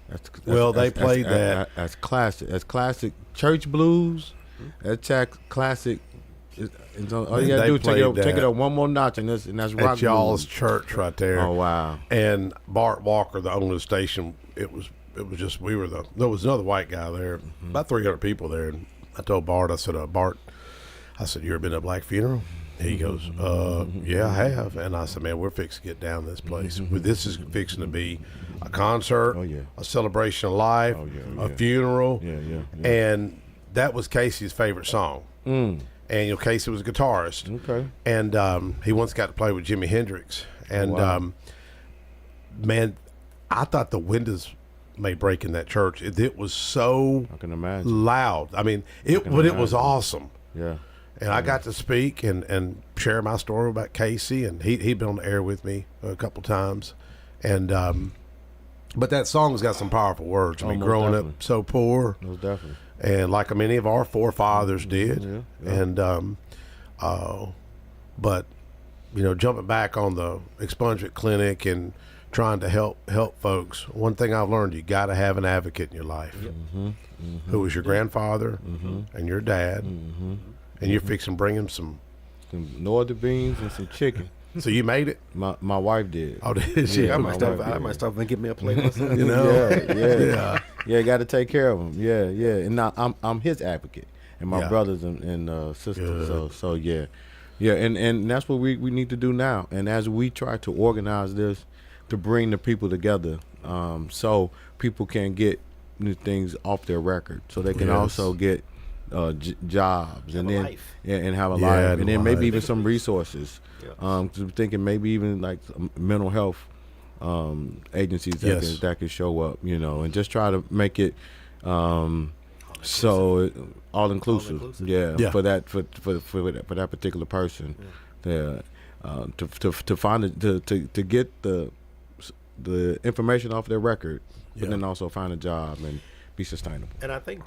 they played that as classic. As classic church blues. That's classic. All you gotta do is take it up one more notch, and that's rock at y'all's blues. church right there. Oh wow! And Bart Walker, the owner of the station, it was just there was another white guy there, about 300 people there. And I told Bart, I said, Bart, you ever been to a black funeral? He goes, yeah, I have. And I said, man, we're fixing to get down this place. This is fixing to be a concert, a celebration of life, a funeral. And that was Casey's favorite song. And Casey was a guitarist. Okay. And he once got to play with Jimi Hendrix. And man, I thought the windows may break in that church. It was so I can imagine. loud. I mean, it was awesome. Yeah. And I got to speak and share my story about Casey, and he'd been on the air with me a couple times. And but that song's got some powerful words. I mean, growing up so poor. Most definitely. And like many of our forefathers did. And but jumping back on the expungement clinic and trying to help folks, one thing I've learned, you got to have an advocate in your life who was your grandfather and your dad, and you're fixing to bring him some Northern beans and some chicken. So you made it? My wife did. Oh, did she? I might stop and get me a plate myself. Yeah. You got to take care of him. Yeah. And now I'm his advocate, and my brothers and sisters. So yeah. Yeah, and that's what we need to do now. And as we try to organize this, to bring the people together, so people can get new things off their record, so they can also get jobs and then and have a life, and then maybe even some resources. I'm thinking maybe even like mental health agencies that can show up, and just try to make it so all inclusive. For that particular person. To find it, to get the information off their record, but then also find a job and be sustainable. And I think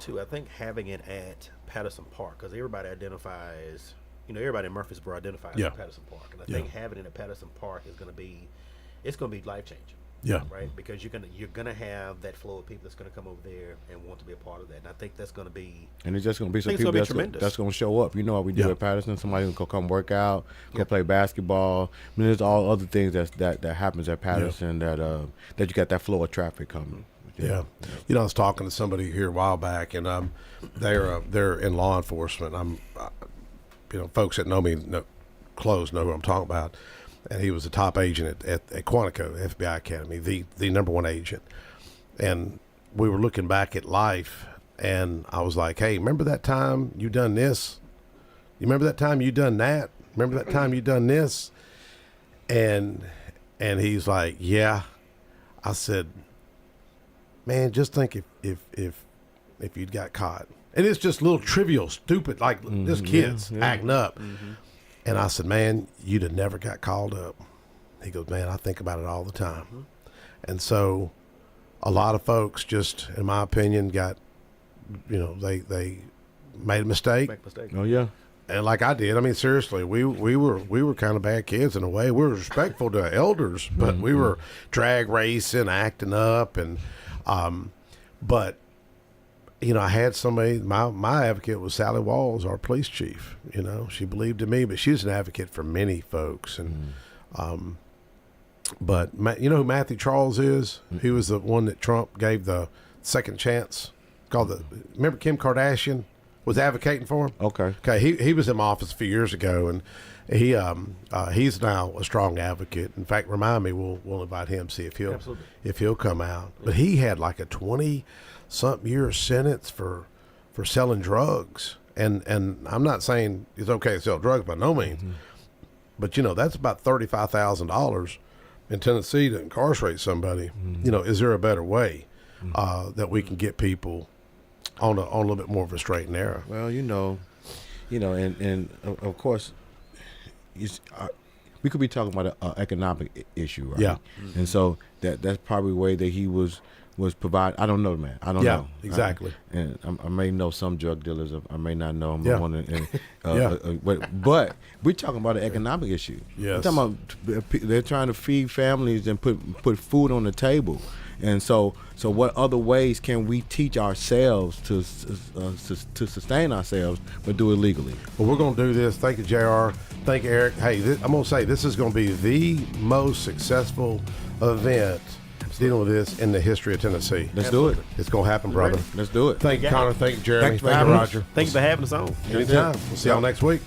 having it at Patterson Park, because everybody identifies, everybody in Murfreesboro identifies at Patterson Park, and I think having it at Patterson Park is going to be life changing. Yeah. Right. Because you're gonna have that flow of people that's gonna come over there and want to be a part of that, and I think that's gonna be. And it's just gonna be some people that's gonna show up. You know what we do at Patterson? Somebody's gonna come work out, go play basketball. I mean, there's all other things that happens at Patterson that you got that flow of traffic coming. Yeah. I was talking to somebody here a while back, and they're in law enforcement. Folks that know me close know who I'm talking about. And he was a top agent at Quantico, FBI Academy, the number one agent. And we were looking back at life, and I was like, hey, remember that time you done this? You remember that time you done that? Remember that time you done this? And he's like, yeah. I said, man, just think if you'd got caught. And it's just little trivial, stupid, like this kid's acting up. Mm-hmm. And I said, man, you'd have never got called up. He goes, man, I think about it all the time. Mm-hmm. And so a lot of folks just, in my opinion, got, they made a mistake. Oh, yeah. And like I did, I mean, seriously, we were kind of bad kids in a way. We were respectful to elders, but we were drag racing, acting up. And, but, I had somebody, my advocate was Sally Walls, our police chief. She believed in me, but she's an advocate for many folks. And, but you know who Matthew Charles is? He was the one that Trump gave the second chance. Remember Kim Kardashian was advocating for him? Okay. He was in my office a few years ago, and he's now a strong advocate. In fact, remind me, we'll invite him, see if he'll come out. But he had like a 20-something year sentence for selling drugs. And I'm not saying it's okay to sell drugs by no means, but that's about $35,000 in Tennessee to incarcerate somebody. Is there a better way that we can get people on a little bit more of a straight and narrow? Well, and of course, we could be talking about an economic issue, right? Yeah. And so that's probably the way that he was provided. I don't know, man. I don't know. Exactly. And I may know some drug dealers. I may not know them. Yeah. But we're talking about an economic issue. Yes. We're talking about they're trying to feed families and put food on the table. And so what other ways can we teach ourselves to sustain ourselves, but do it legally? Well, we're going to do this. Thank you, JR. Thank you, Eric. Hey, I'm going to say this is going to be the most successful event dealing with this in the history of Tennessee. Let's do it. It's going to happen, brother. Let's do it. Thank you, Connor. Thank you, Jeremy. Thank you, Roger. Thank you for having us on. Anytime. We'll see y'all next week.